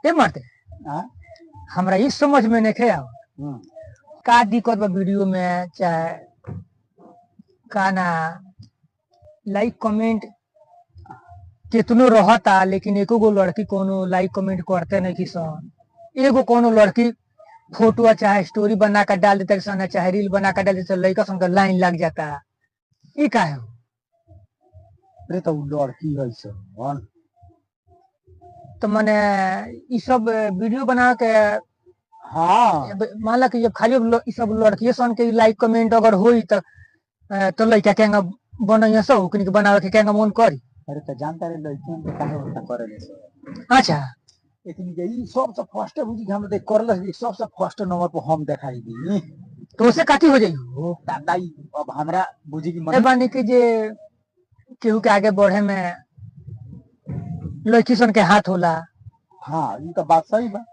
ये मरते हमरा इस समझ में नहीं आव का दिक्कत बा वीडियो में चाहे का ना लाइक कमेंट कितनो रहता लेकिन एको गो लड़की कोनो लाइक कमेंट करते नहीं कि सन एगो कोनो लड़की फोटो चाहे स्टोरी बना कर डाल देते सन चाहे रील बना कर डाल देते लड़का सन का लाइन लग जाता ये का है अरे तो लड़की है सब तो मैंने ये सब वीडियो बना के हाँ मान ला कि जब खाली ये सब लड़की सन के लाइक कमेंट अगर होई तो लड़का केंगा बनैया सब ओकनी के बनावे के केंगा मन करी। अरे तो जानता रे लड़कियों के काहे उतना करे ले सब अच्छा इतनी गई सबसे फर्स्ट बुझी हम देख करल सबसे फर्स्ट नंबर पर हम दिखाई दी तो उसे काटी हो जाई ओ दादा अब हमरा बुझी की मन बानी के जे केहू के आगे बढ़े में लड़की सन के हाथ होला। हाँ ये तो बात सही बा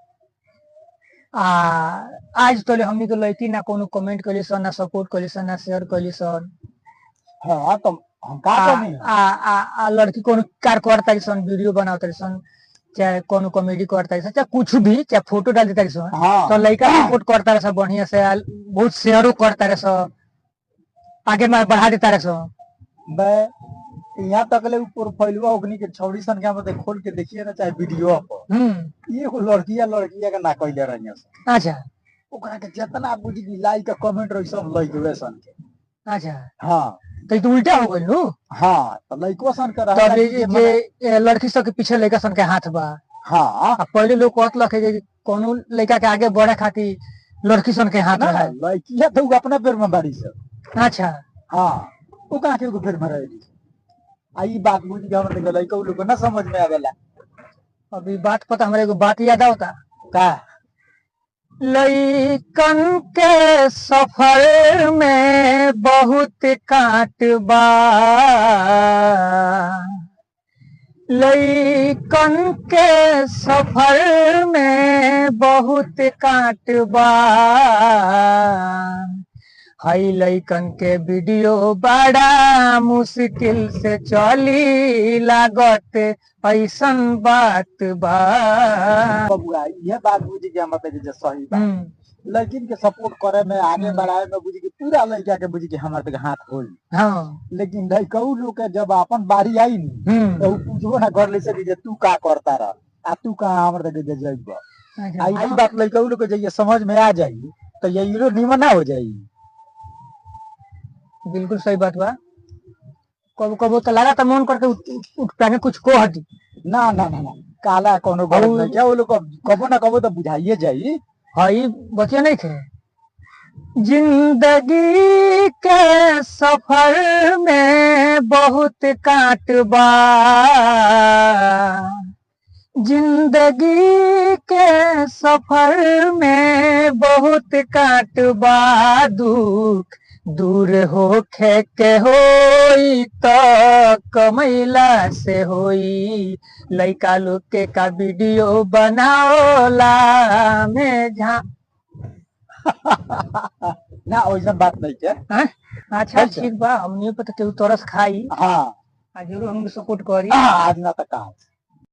आज तो हमनी के लड़की ना कोनो कमेंट करी सन ना सपोर्ट करी सन ना शेयर करी सन। हाँ तो हम का करनी लड़की कोनो कार करता सन वीडियो बनावता सन चाहे कोनो कॉमेडी करता सन चाहे कुछ भी चाहे फोटो डाल देता सन तो लड़का सपोर्ट करता रहे बढ़िया से बहुत शेयरो करता रहे आगे में बढ़ा देता रहे यहाँ तक ले प्रोफाइलवा ओकनी के छौड़ी सन के मतलब खोल के देखिए ना चाहे वीडियो पर ये को लड़किया के ना कइले रहिया। अच्छा ओकरा के जितना बुझी की लाइक कमेंट रही सब लाइक वे सन के। अच्छा हाँ तो उल्टा हो गइल नु। हाँ तो लइकवा सन के रहा जे लड़की सब के पीछे लड़का सन के हाथ बा। हाँ पहले लोग कहत लखे जे कोनो लड़का के आगे बढ़े खातिर लड़की सन के हाथ है लड़किया तो अपना पैर में बाड़ी सब। अच्छा हाँ वो कहां के पैर में रही आई बात बुझ गया मतलब लइका लोग को ना समझ में आवेला। अभी बात पता हमारे को बात याद होता का लइकन के सफर में बहुत काट बा लइकन के सफर में बहुत काट बा हई लइकन के वीडियो बड़ा मुश्किल से चली लागत ऐसन बात बा। बबुआ ये बात बुझी के मतलब जे सही बा लेकिन के सपोर्ट करे में आगे बढ़ाए में बुझी के पूरा लड़का के बुझी के हमार तक हाथ होई। हाँ लेकिन लइकऊ लोग के जब अपन बारी आई नी तो पूछबो ना कर ले से जे तू का करता रह आ तू का हमर तक जे जाइबो आई बात लइकऊ लोग के जे समझ में आ जाई तो ये लो निमन ना हो जाई। बिल्कुल सही बात बा कब कब तो लगा था मन करके उठ पाने कुछ को हटी ना ना ना काला कोनो बात नहीं क्या वो लोग कबो ना कबो तो बुझाइए जाई। हई बचिया नहीं थे जिंदगी के सफर में बहुत काट बा जिंदगी के सफर में बहुत काट बा दुख दूर होखे के होई तो कमैला से होई लइका लोग के का वीडियो बनाओला में झा ना वैसा बात नहीं है। अच्छा ठीक बा हमनी पे तो केहू तरस खाई। हाँ जरूर हम सपोर्ट करी। आज ना तो कहा